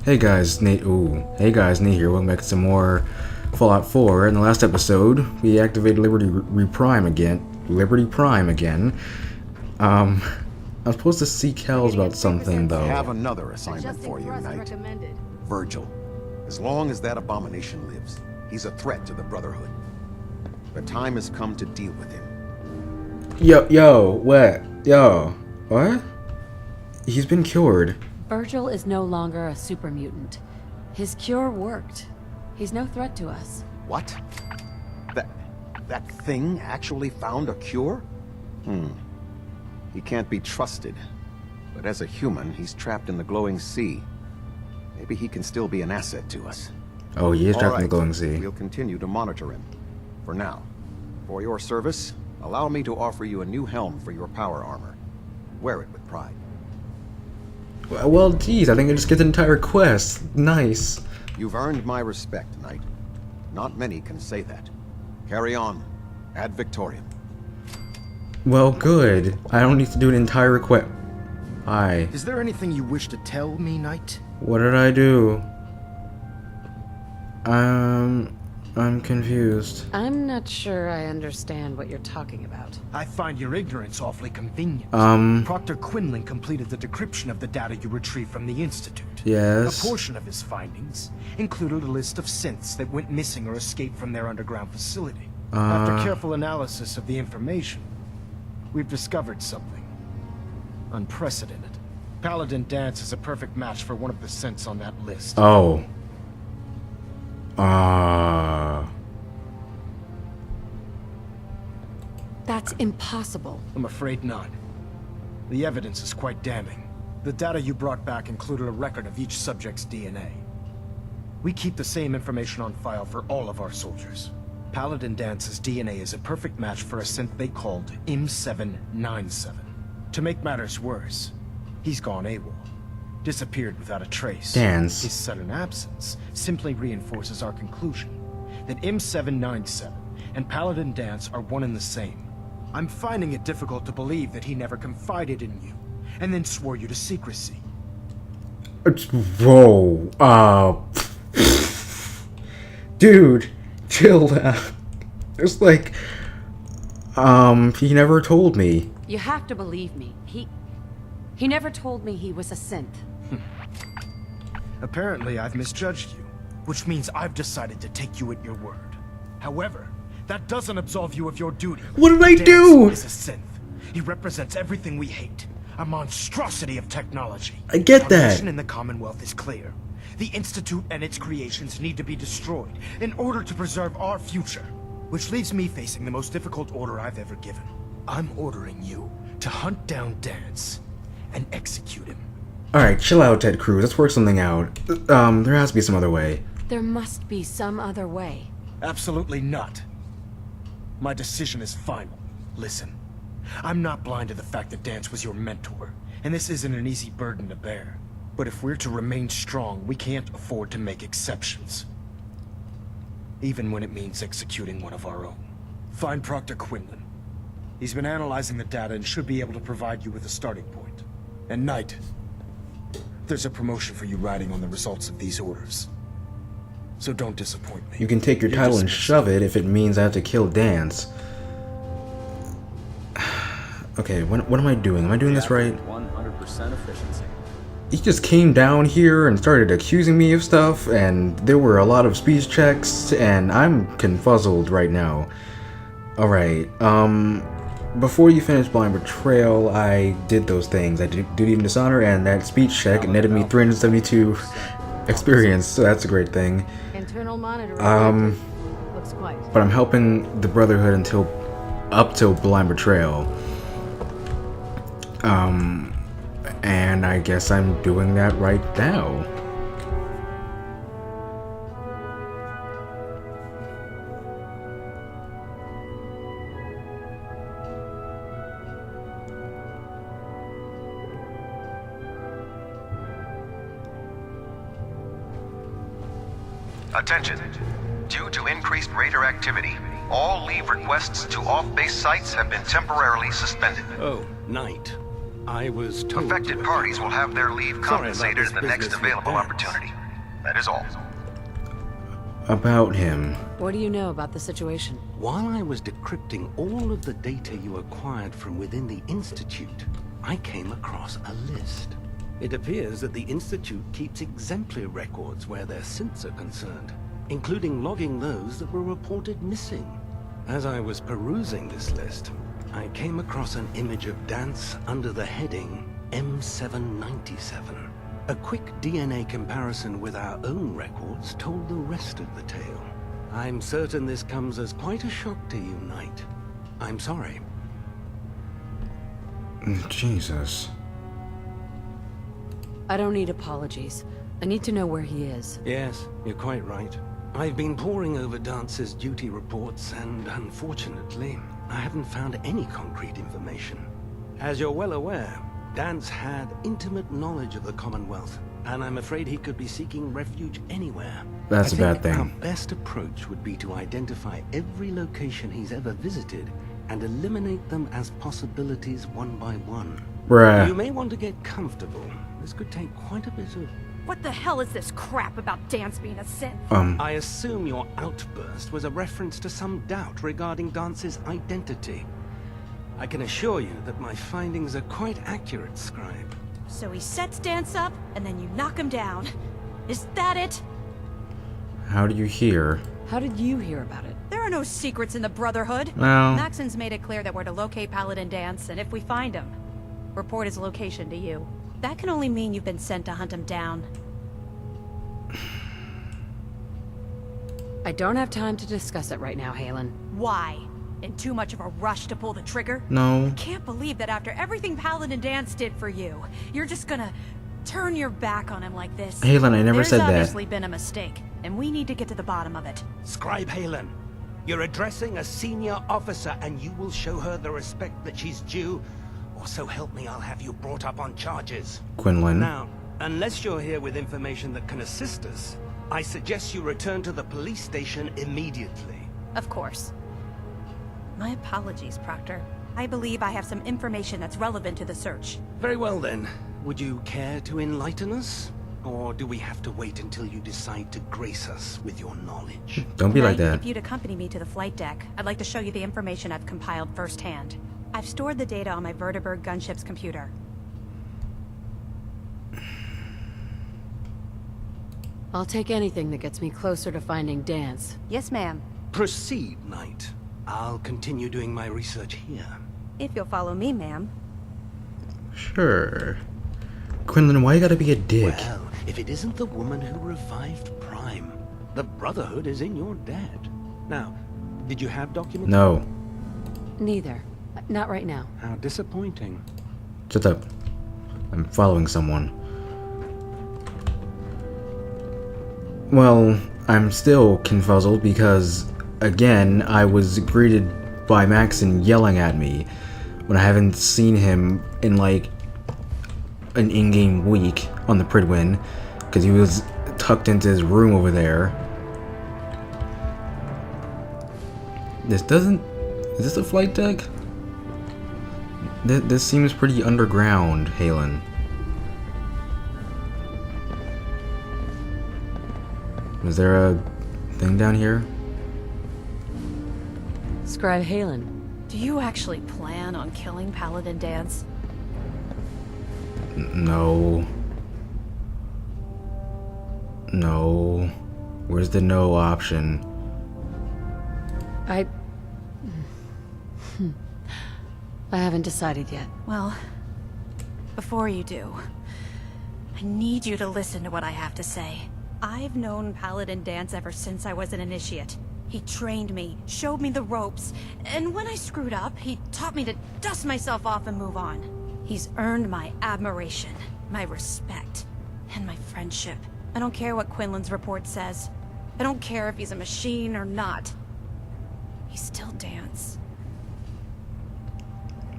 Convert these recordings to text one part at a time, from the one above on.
Hey guys, Nate. Hey guys, Nate here. Welcome back to some more Fallout 4. In the last episode, we activated Prime again. I'm supposed to see Kells about something though. I have another assignment for you, Knight. Virgil. As long as that abomination lives, he's a threat to the Brotherhood. The time has come to deal with him. What? He's been cured. Virgil is no longer a super mutant. His cure worked. He's no threat to us. What? That thing actually found a cure? He can't be trusted. But as a human, he's trapped in the glowing sea. Maybe he can still be an asset to us. Oh, he is trapped in the All glowing right, sea. we'll continue to monitor him. For now. For your service, allow me to offer you a new helm for your power armor. Wear it with pride. Well, geez, I think I just get the entire quest. Nice. You've earned my respect, Knight. Not many can say that. Carry on. Ad Victoriam. Well, good. I don't need to do an entire quest. Hi. Is there anything you wish to tell me, Knight? What did I do? I'm confused. I'm not sure I understand what you're talking about. I find your ignorance awfully convenient. Proctor Quinlan completed the decryption of the data you retrieved from the Institute. Yes. A portion of his findings included a list of synths that went missing or escaped from their underground facility. After careful analysis of the information, we've discovered something unprecedented. Paladin Danse is a perfect match for one of the synths on that list. Oh. That's impossible. I'm afraid not. The evidence is quite damning. The data you brought back included a record of each subject's DNA. We keep the same information on file for all of our soldiers. Paladin Dance's DNA is a perfect match for a synth they called M797. To make matters worse, he's gone AWOL. Disappeared without a trace. Danse. His sudden absence simply reinforces our conclusion that M797 and Paladin Danse are one and the same. I'm finding it difficult to believe that he never confided in you, and then swore you to secrecy. Whoa. Dude, chill out. It's like, he never told me. You have to believe me. He never told me he was a synth. Apparently, I've misjudged you, which means I've decided to take you at your word. However, that doesn't absolve you of your duty. What did I do? Danse is a synth. He represents everything we hate. A monstrosity of technology. I get Our that. mission in the Commonwealth is clear. The Institute and its creations need to be destroyed in order to preserve our future. Which leaves me facing the most difficult order I've ever given. I'm ordering you to hunt down Danse and execute him. Alright, chill out, Ted Cruz. Let's work something out. There has to be some other way. There must be some other way. Absolutely not. My decision is final. Listen, I'm not blind to the fact that Danse was your mentor, and this isn't an easy burden to bear. But if we're to remain strong, we can't afford to make exceptions. Even when it means executing one of our own. Find Proctor Quinlan. He's been analyzing the data and should be able to provide you with a starting point. And Knight, there's a promotion for you riding on the results of these orders. So don't disappoint me. You can take your You're title and dismissed. shove it if it means I have to kill Danse. Okay, what am I doing? Am I doing this right? 100% efficiency. He just came down here and started accusing me of stuff, and there were a lot of speech checks, and I'm confuzzled right now. Alright, before you finish Blind Betrayal, I did those things. I did Duty and Dishonor, and that speech check netted me 372 experience, so that's a great thing. Internal monitoring. Looks quiet. But I'm helping the Brotherhood up till Blind Betrayal. And I guess I'm doing that right now. Attention. Due to increased raider activity, all leave requests to off-base sites have been temporarily suspended. Oh, Knight. I was told... Affected parties will have their leave Sorry about compensated this in the next business with available Danse. opportunity. That is all. About him. What do you know about the situation? While I was decrypting all of the data you acquired from within the Institute, I came across a list. It appears that the Institute keeps exemplary records where their synths are concerned, including logging those that were reported missing. As I was perusing this list, I came across an image of Danse under the heading M797. A quick DNA comparison with our own records told the rest of the tale. I'm certain this comes as quite a shock to you, Knight. I'm sorry. Jesus. I don't need apologies. I need to know where he is. Yes, you're quite right. I've been poring over Dance's duty reports, and unfortunately, I haven't found any concrete information. As you're well aware, Danse had intimate knowledge of the Commonwealth, and I'm afraid he could be seeking refuge anywhere. That's a bad thing. Our best approach would be to identify every location he's ever visited and eliminate them as possibilities one by one. Bruh. You may want to get comfortable. This could take quite a bit of... What the hell is this crap about Danse being a synth? I assume your outburst was a reference to some doubt regarding Dance's identity. I can assure you that my findings are quite accurate, Scribe. So he sets Danse up, and then you knock him down. Is that it? How do you hear? How did you hear about it? There are no secrets in the Brotherhood. Well, Maxon's made it clear that we're to locate Paladin Danse, and if we find him, report his location to you. That can only mean you've been sent to hunt him down. I don't have time to discuss it right now, Halen. Why? In too much of a rush to pull the trigger? no. Can't believe that after everything Paladin Danse did for you, you're just gonna turn your back on him like this. Halen, I never said There's that. obviously been a mistake, and we need to get to the bottom of it. Scribe Halen, you're addressing a senior officer, and you will show her the respect that she's due, or so help me, I'll have you brought up on charges. Quinlan. Now, unless you're here with information that can assist us, I suggest you return to the police station immediately. Of course. My apologies, Proctor. I believe I have some information that's relevant to the search. Very well then. Would you care to enlighten us? Or do we have to wait until you decide to grace us with your knowledge? Don't be like Knight, that. If you'd accompany me to the flight deck, I'd like to show you the information I've compiled firsthand. I've stored the data on my Vertibird gunship's computer. I'll take anything that gets me closer to finding Danse. Yes, ma'am. Proceed, Knight. I'll continue doing my research here. If you'll follow me, ma'am. Sure. Quinlan, why you gotta be a dick? Well, if it isn't the woman who revived Prime, the Brotherhood is in your debt. Now, did you have documents? No. Neither. Not right now. How disappointing. Shut up. I'm following someone. Well, I'm still confuzzled because, again, I was greeted by Maxon yelling at me when I haven't seen him in like an in-game week on the Pridwin because he was tucked into his room over there. Is this a flight deck? This seems pretty underground, Halen. Is there a thing down here? Scribe Halen. Do you actually plan on killing Paladin Danse? No. No. Where's the no option? I haven't decided yet. Well, before you do, I need you to listen to what I have to say. I've known Paladin Danse ever since I was an initiate. He trained me, showed me the ropes, and when I screwed up, he taught me to dust myself off and move on. He's earned my admiration, my respect, and my friendship. I don't care what Quinlan's report says. I don't care if he's a machine or not. He's still Danse.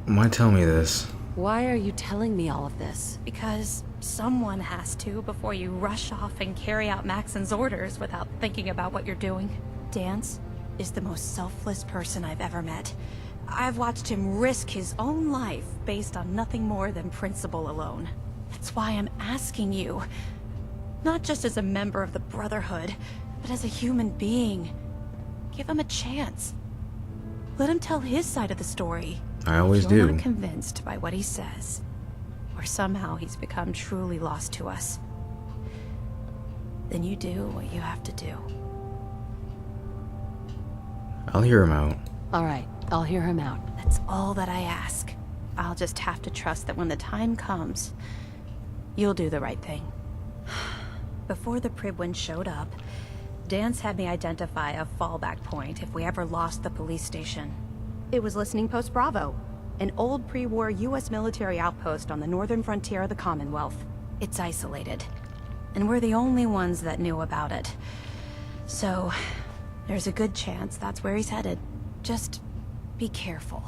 Why tell me this? Why are you telling me all of this? Because someone has to before you rush off and carry out Maxon's orders without thinking about what you're doing. Danse is the most selfless person I've ever met. I've watched him risk his own life based on nothing more than principle alone. That's why I'm asking you. Not just as a member of the Brotherhood, but as a human being. Give him a chance. Let him tell his side of the story. I always If you're do. not convinced by what he says, or somehow he's become truly lost to us, then you do what you have to do. I'll hear him out. Alright, I'll hear him out. That's all that I ask. I'll just have to trust that when the time comes, you'll do the right thing. Before the Pribwin showed up, Danse had me identify a fallback point if we ever lost the police station. It was Listening Post Bravo, an old pre-war US military outpost on the northern frontier of the Commonwealth. It's isolated, and we're the only ones that knew about it. So, there's a good chance that's where he's headed. Just be careful.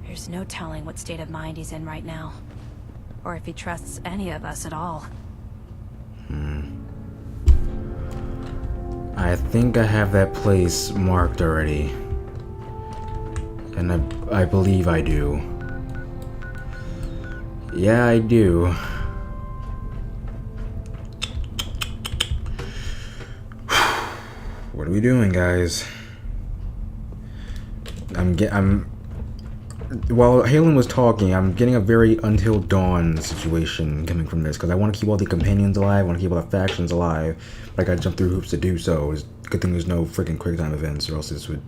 There's no telling what state of mind he's in right now, or if he trusts any of us at all. I think I have that place marked already. And I believe I do. Yeah, I do. What are we doing, guys? While Halen was talking, I'm getting a very Until Dawn situation coming from this, because I want to keep all the companions alive, I want to keep all the factions alive, but I gotta jump through hoops to do so. It's a good thing there's no freaking QuickTime events, or else this would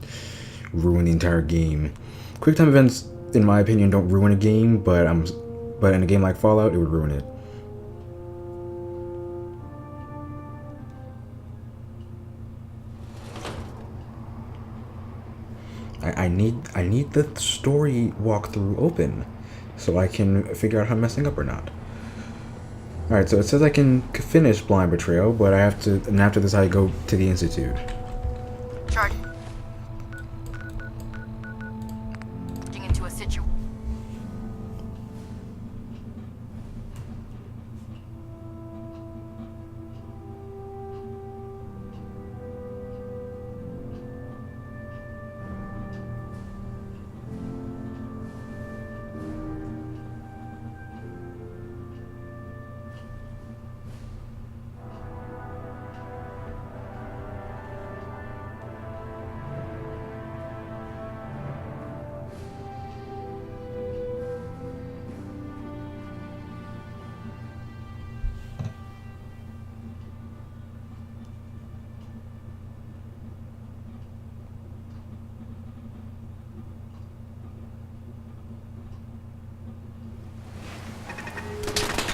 ruin the entire game. QuickTime events, in my opinion, don't ruin a game, but in a game like Fallout, it would ruin it. I need the story walkthrough open so I can figure out how I'm messing up or not. Alright, so it says I can finish Blind Betrayal, but I have to, and after this I go to the Institute. Charging into a situation.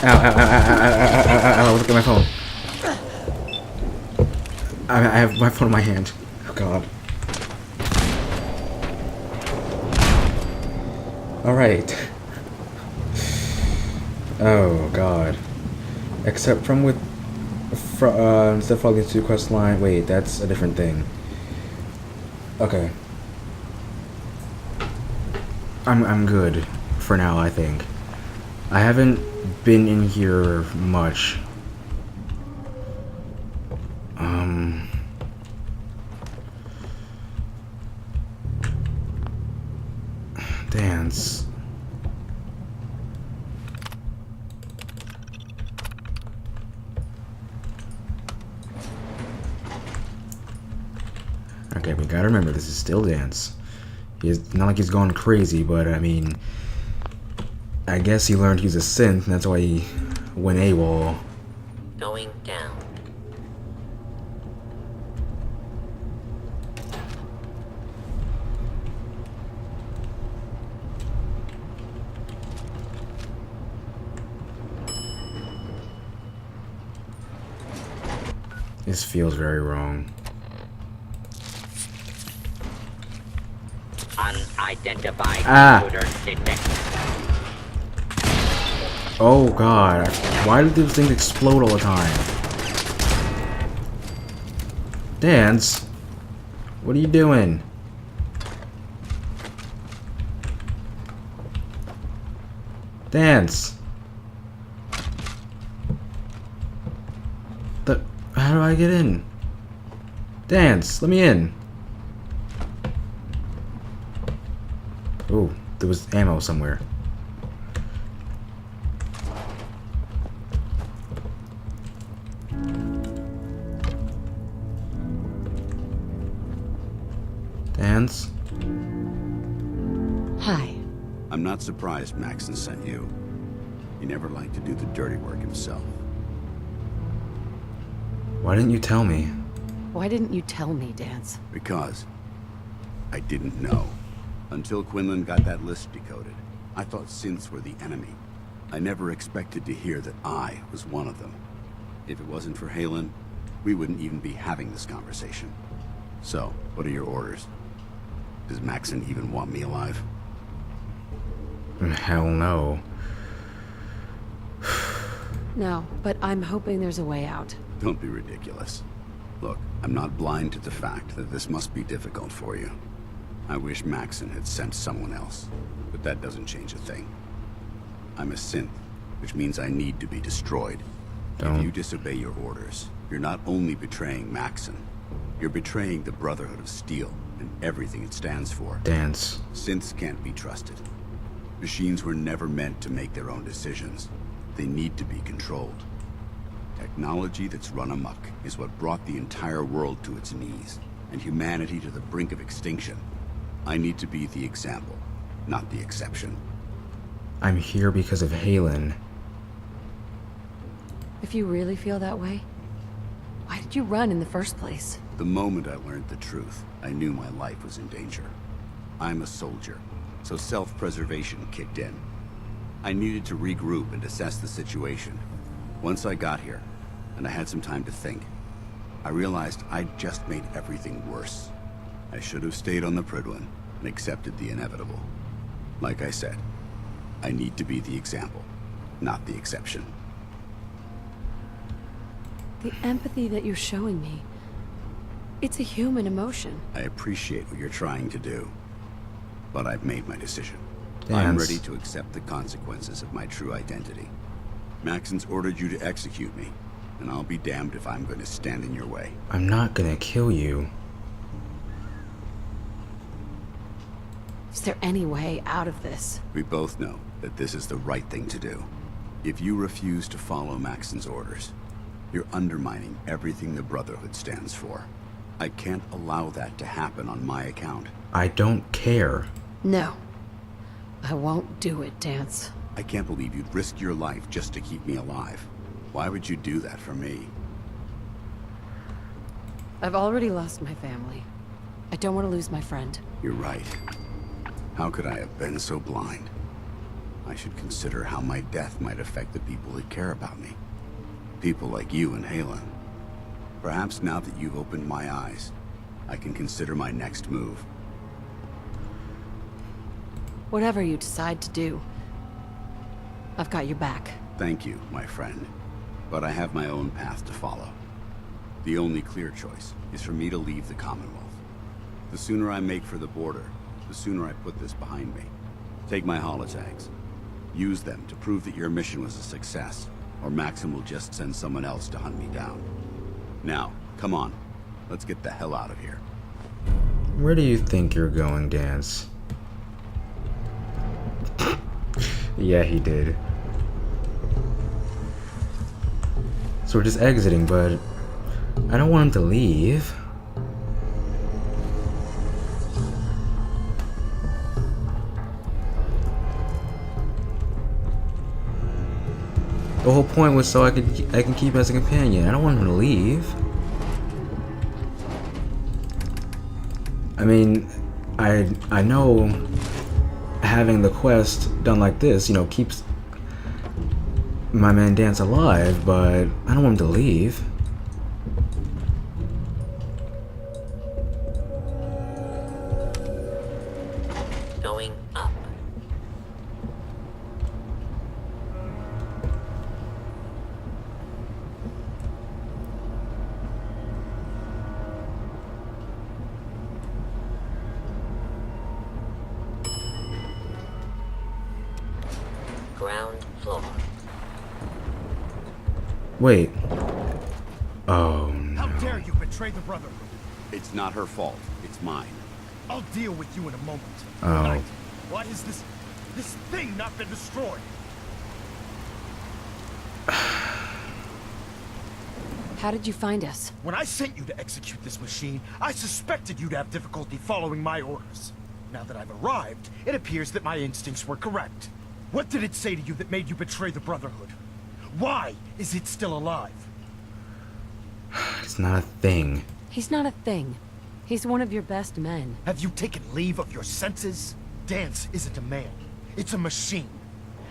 Ow, look at my phone. I have my phone in my hand. Oh god. Alright. Oh god. Except from with instead of following the 2 quest line. Wait, that's a different thing. Okay. I'm good for now, I think. I haven't been in here much. Danse. Okay, we gotta remember this is still Danse. He's not like he's gone crazy, but I mean, I guess he learned he's a synth, and that's why he went AWOL. Going down. This feels very wrong. Unidentified intruder detected. Oh god, why do these things explode all the time? Danse? What are you doing? Danse? How do I get in? Danse, let me in. Ooh, there was ammo somewhere. Danse? Hi. I'm not surprised Maxon sent you. He never liked to do the dirty work himself. Why didn't you tell me? Why didn't you tell me, Danse? Because I didn't know. Until Quinlan got that list decoded, I thought synths were the enemy. I never expected to hear that I was one of them. If it wasn't for Halen, we wouldn't even be having this conversation. So, what are your orders? Does Maxon even want me alive? Hell no. No, but I'm hoping there's a way out. Don't be ridiculous. Look, I'm not blind to the fact that this must be difficult for you. I wish Maxon had sent someone else, but that doesn't change a thing. I'm a synth, which means I need to be destroyed. If you disobey your orders, you're not only betraying Maxon, you're betraying the Brotherhood of Steel and everything it stands for. Danse. Synths can't be trusted. Machines were never meant to make their own decisions. They need to be controlled. Technology that's run amok is what brought the entire world to its knees, and humanity to the brink of extinction. I need to be the example, not the exception. I'm here because of Halen. If you really feel that way, why did you run in the first place? The moment I learned the truth, I knew my life was in danger. I'm a soldier, so self-preservation kicked in. I needed to regroup and assess the situation. Once I got here, and I had some time to think, I realized I'd just made everything worse. I should have stayed on the Prydwen and accepted the inevitable. Like I said, I need to be the example, not the exception. The empathy that you're showing me, it's a human emotion. I appreciate what you're trying to do, but I've made my decision. Danse. I'm ready to accept the consequences of my true identity. Maxon's ordered you to execute me, and I'll be damned if I'm going to stand in your way. I'm not gonna kill you. Is there any way out of this? We both know that this is the right thing to do. If you refuse to follow Maxon's orders, you're undermining everything the Brotherhood stands for. I can't allow that to happen on my account. I don't care. No. I won't do it, Danse. I can't believe you'd risk your life just to keep me alive. Why would you do that for me? I've already lost my family. I don't want to lose my friend. You're right. How could I have been so blind? I should consider how my death might affect the people that care about me. People like you and Halen. Perhaps now that you've opened my eyes, I can consider my next move. Whatever you decide to do, I've got your back. Thank you, my friend. But I have my own path to follow. The only clear choice is for me to leave the Commonwealth. The sooner I make for the border, the sooner I put this behind me. Take my holotags. Use them to prove that your mission was a success, or Maxon will just send someone else to hunt me down. Now, come on. Let's get the hell out of here. Where do you think you're going, Danse? Yeah, he did. So we're just exiting, but I don't want him to leave. The whole point was so I can keep as a companion. I don't want him to leave. I mean, I know having the quest done like this, you know, keeps my man Danse alive, but I don't want him to leave. Going up. Ground floor. Wait. Oh no. How dare you betray the Brotherhood? It's not her fault. It's mine. I'll deal with you in a moment. Oh. Tonight. Why has this thing not been destroyed? How did you find us? When I sent you to execute this machine, I suspected you'd have difficulty following my orders. Now that I've arrived, it appears that my instincts were correct. What did it say to you that made you betray the Brotherhood? Why is it still alive? It's not a thing. He's not a thing. He's one of your best men. Have you taken leave of your senses? Danse isn't a man. It's a machine.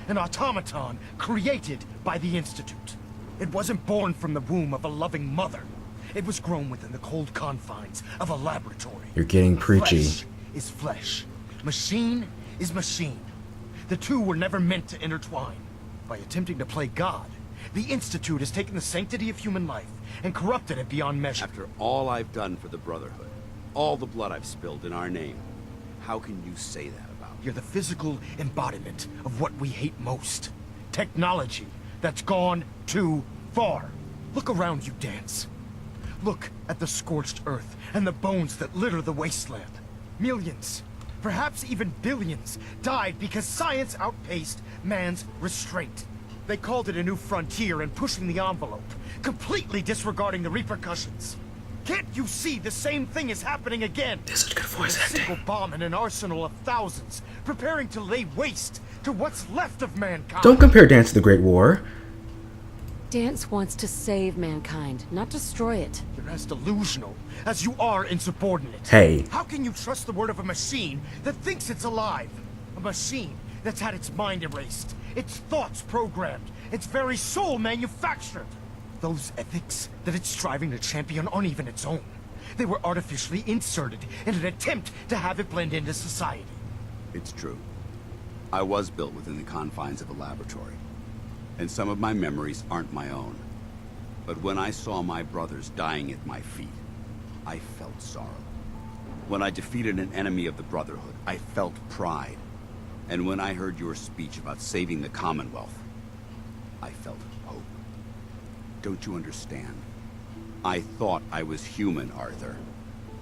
An automaton created by the Institute. It wasn't born from the womb of a loving mother. It was grown within the cold confines of a laboratory. You're getting preachy. Flesh is flesh. Machine is machine. The two were never meant to intertwine. By attempting to play God, the Institute has taken the sanctity of human life and corrupted it beyond measure. After all I've done for the Brotherhood, all the blood I've spilled in our name, how can you say that about me? You're the physical embodiment of what we hate most. Technology that's gone too far. Look around you, Danse. Look at the scorched earth and the bones that litter the wasteland. Millions, perhaps even billions, died because science outpaced man's restraint. They called it a new frontier and pushing the envelope, completely disregarding the repercussions. Can't you see the same thing is happening again? This is good voice A acting. single bomb in an arsenal of thousands, preparing to lay waste to what's left of mankind. Don't compare Dance to the Great War. Danse wants to save mankind, not destroy it. You're as delusional as you are insubordinate. Hey. How can you trust the word of a machine that thinks it's alive? A machine that's had its mind erased, its thoughts programmed, its very soul manufactured. Those ethics that it's striving to champion aren't even its own. They were artificially inserted in an attempt to have it blend into society. It's true. I was built within the confines of a laboratory, and some of my memories aren't my own. But when I saw my brothers dying at my feet, I felt sorrow. When I defeated an enemy of the Brotherhood, I felt pride. And when I heard your speech about saving the Commonwealth, I felt hope. Don't you understand? I thought I was human, Arthur.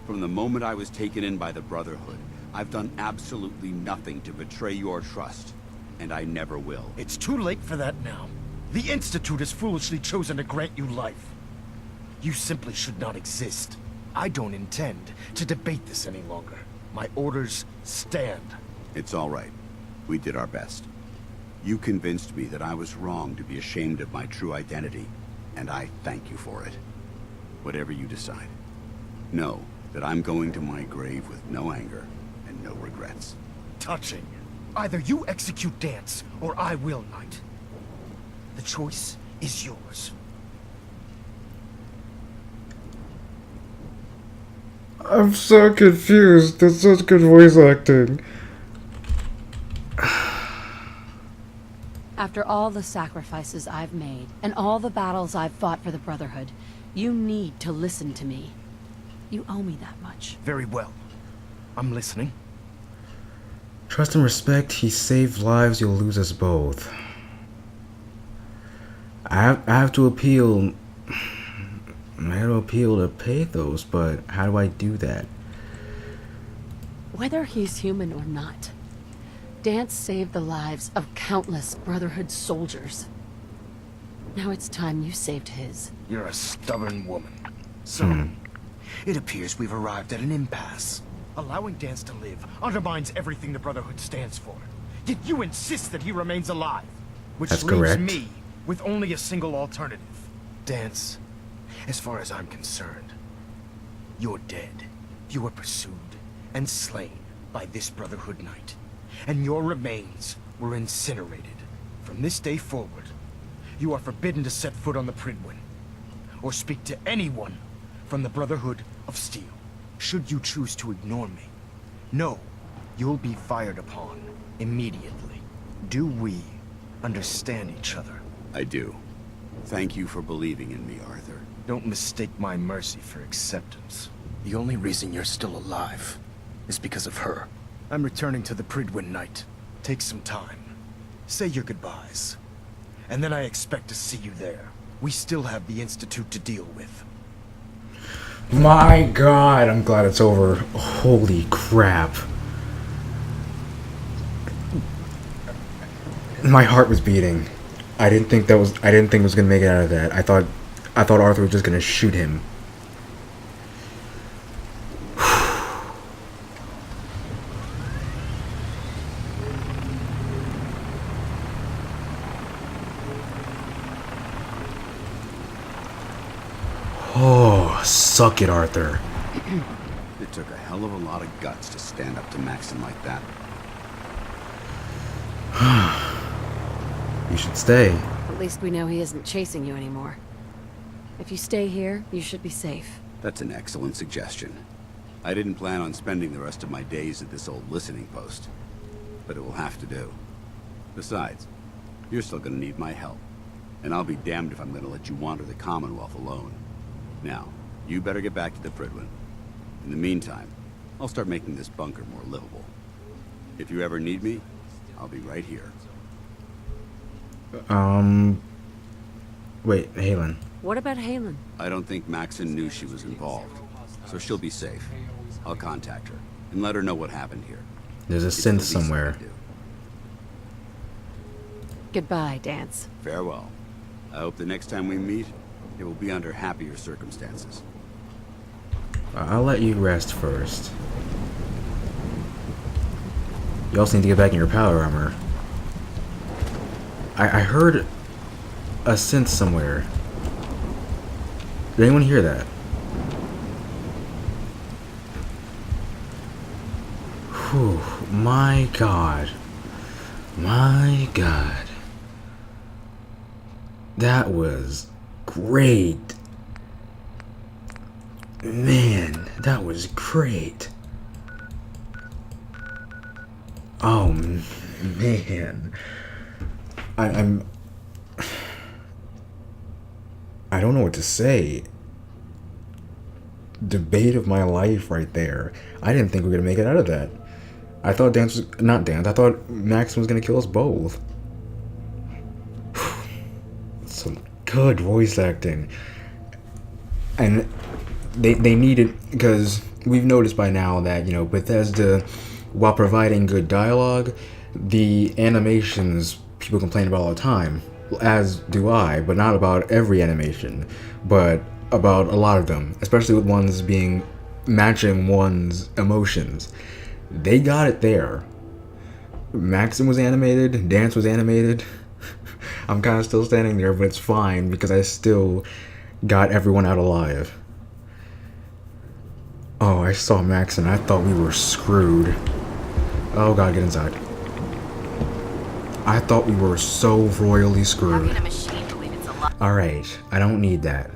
From the moment I was taken in by the Brotherhood, I've done absolutely nothing to betray your trust, and I never will. It's too late for that now. The Institute has foolishly chosen to grant you life. You simply should not exist. I don't intend to debate this any longer. My orders stand. It's all right. We did our best. You convinced me that I was wrong to be ashamed of my true identity, and I thank you for it. Whatever you decide, know that I'm going to my grave with no anger and no regrets. Touching. Either you execute Danse, or I will, Knight. The choice is yours. I'm so confused. That's such good voice acting. After all the sacrifices I've made, and all the battles I've fought for the Brotherhood, you need to listen to me. You owe me that much. Very well. I'm listening. Trust and respect. He saved lives. You'll lose us both. I have to appeal. I have to appeal to pathos, but how do I do that? Whether he's human or not, Danse saved the lives of countless Brotherhood soldiers. Now it's time you saved his. You're a stubborn woman. So, it appears we've arrived at an impasse. Allowing Danse to live undermines everything the Brotherhood stands for. Yet you insist that he remains alive. Which That's leaves correct. me with only a single alternative. Danse, as far as I'm concerned, you're dead. You were pursued and slain by this Brotherhood Knight. And your remains were incinerated. From this day forward, you are forbidden to set foot on the Pridwin, or speak to anyone from the Brotherhood of Steel. Should you choose to ignore me, know you'll be fired upon immediately. Do we understand each other? I do. Thank you for believing in me, Arthur. Don't mistake my mercy for acceptance. The only reason you're still alive is because of her. I'm returning to the Pridwin Knight. Take some time. Say your goodbyes. And then I expect to see you there. We still have the Institute to deal with. My God, I'm glad it's over. Holy crap. My heart was beating. I didn't think it was gonna make it out of that. I thought Arthur was just gonna shoot him. Oh, suck it, Arthur. It took a hell of a lot of guts to stand up to Maxon like that. You should stay. At least we know he isn't chasing you anymore. If you stay here, you should be safe. That's an excellent suggestion. I didn't plan on spending the rest of my days at this old listening post, but it will have to do. Besides, you're still gonna need my help, and I'll be damned if I'm gonna let you wander the Commonwealth alone. Now, you better get back to the Fridwin. In the meantime, I'll start making this bunker more livable. If you ever need me, I'll be right here. Wait, Halen. What about Halen? I don't think Maxon knew she was involved, so she'll be safe. I'll contact her and let her know what happened here. There's a It's the synth least I somewhere. can do. Goodbye, Danse. Farewell. I hope the next time we meet, it will be under happier circumstances. I'll let you rest first. You also need to get back in your power armor. I heard a synth somewhere. Did anyone hear that? Whew, my God. My God. That was great. Man, that was great. Oh, man. I don't know what to say. Debate of my life right there. I didn't think we were gonna make it out of that. I thought Danse was not Danse. I thought Max was gonna kill us both. Some good voice acting, and they need it because we've noticed by now that, you know, Bethesda, while providing good dialogue, the animations people complain about all the time, as do I, but not about every animation, but about a lot of them, especially with ones being matching one's emotions. They got it there. Maxim was animated, Danse was animated. I'm kind of still standing there, but it's fine because I still got everyone out alive. Oh, I saw Max and I thought we were screwed. Oh God, get inside. I thought we were so royally How screwed. can a machine believe it's alive? Alright, I don't need that.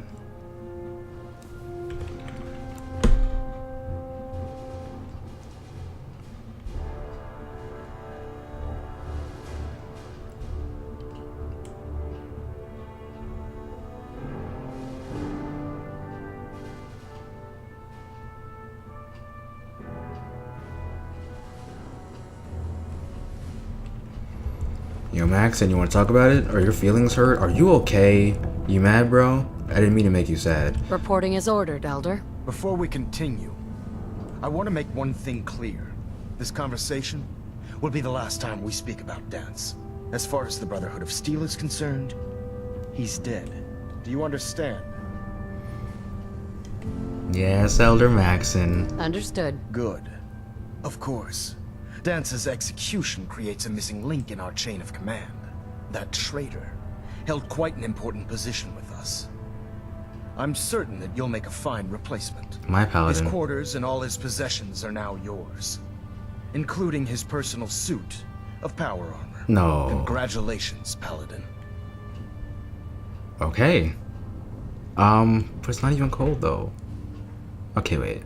Yo, Max, and you want to talk about it? Are your feelings hurt? Are you okay? You mad, bro? I didn't mean to make you sad. Reporting as ordered, Elder. Before we continue, I want to make one thing clear. This conversation will be the last time we speak about Danse. As far as the Brotherhood of Steel is concerned, he's dead. Do you understand? Yes, Elder Maxon. Understood. Good. Of course. Dance's execution creates a missing link in our chain of command. That traitor held quite an important position with us. I'm certain that you'll make a fine replacement. My His paladin. quarters and all his possessions are now yours, including his personal suit of power armor. No. Congratulations, Paladin. Okay. But it's not even cold though. Okay, wait.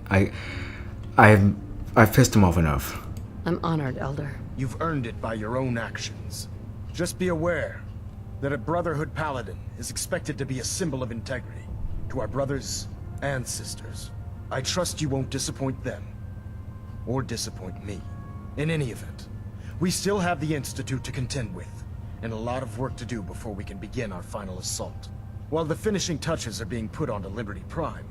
I've pissed him off enough. I'm honored, Elder. You've earned it by your own actions. Just be aware that a Brotherhood Paladin is expected to be a symbol of integrity to our brothers and sisters. I trust you won't disappoint them, or disappoint me. In any event, we still have the Institute to contend with, and a lot of work to do before we can begin our final assault. While the finishing touches are being put onto Liberty Prime,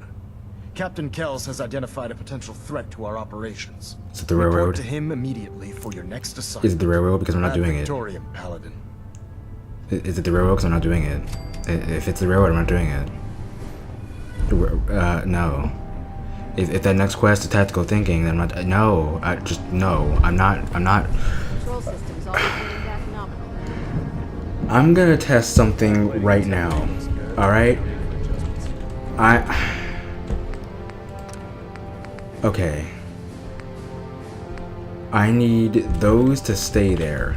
Captain Kells has identified a potential threat to our operations. Is it the Report railroad? to him immediately for your next assignment. Is it the railroad? Because I'm not Ad doing it. Victoriam, Paladin. Is it the railroad? Because I'm not doing it. If it's the railroad, I'm not doing it. No. If that next quest is tactical thinking, then I'm not. No. No. I'm not. Control systems always getting back nominal. I'm gonna test something right now. Alright? Okay. I need those to stay there.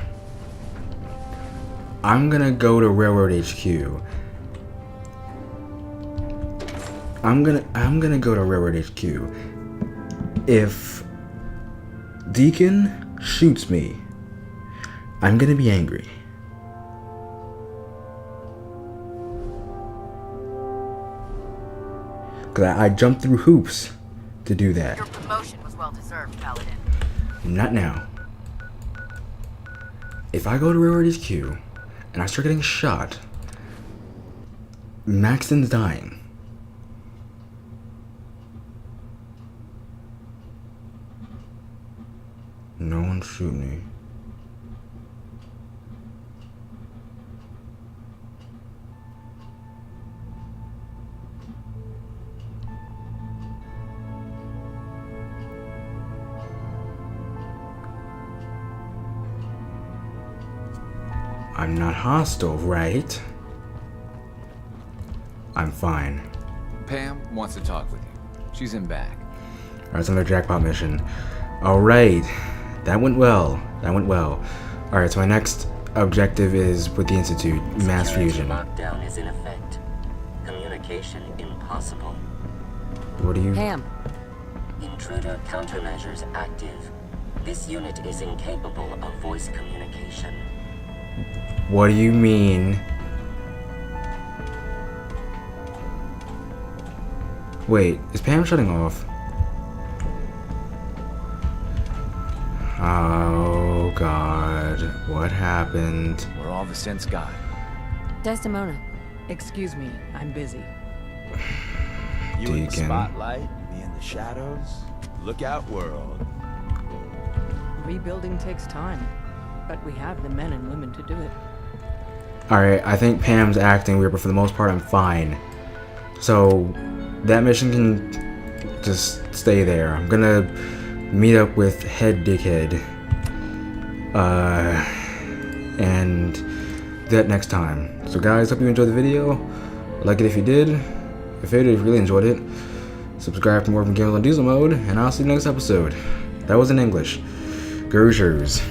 I'm gonna go to Railroad HQ. I'm gonna go to Railroad HQ. If Deacon shoots me, I'm gonna be angry. Cause I jumped through hoops to do that. Your promotion was well deserved, Paladin. Not now. If I go to Railroad HQ and I start getting shot, Maxton's dying. No one shoot me. I'm not hostile, right? I'm fine. Pam wants to talk with you. She's in back. Alright, it's another jackpot mission. Alright. That went well. Alright, so my next objective is with the Institute, mass fusion. Lockdown is in effect. Communication impossible. What do you... Pam. Intruder countermeasures active. This unit is incapable of voice communication. What do you mean? Wait, is Pam shutting off? Oh god, what happened? We're all the sense got. Desdemona. Excuse me, I'm busy. You in the Deacon. spotlight, me in the shadows. Look out, world. Rebuilding takes time, but we have the men and women to do it. Alright, I think Pam's acting weird, but for the most part I'm fine. So, that mission can just stay there. I'm gonna meet up with Head Dickhead. And do that next time. So guys, hope you enjoyed the video. Like it if you did. If you really enjoyed it, subscribe for more from Games on Diesel Mode, and I'll see you next episode. That was in English. Gershers.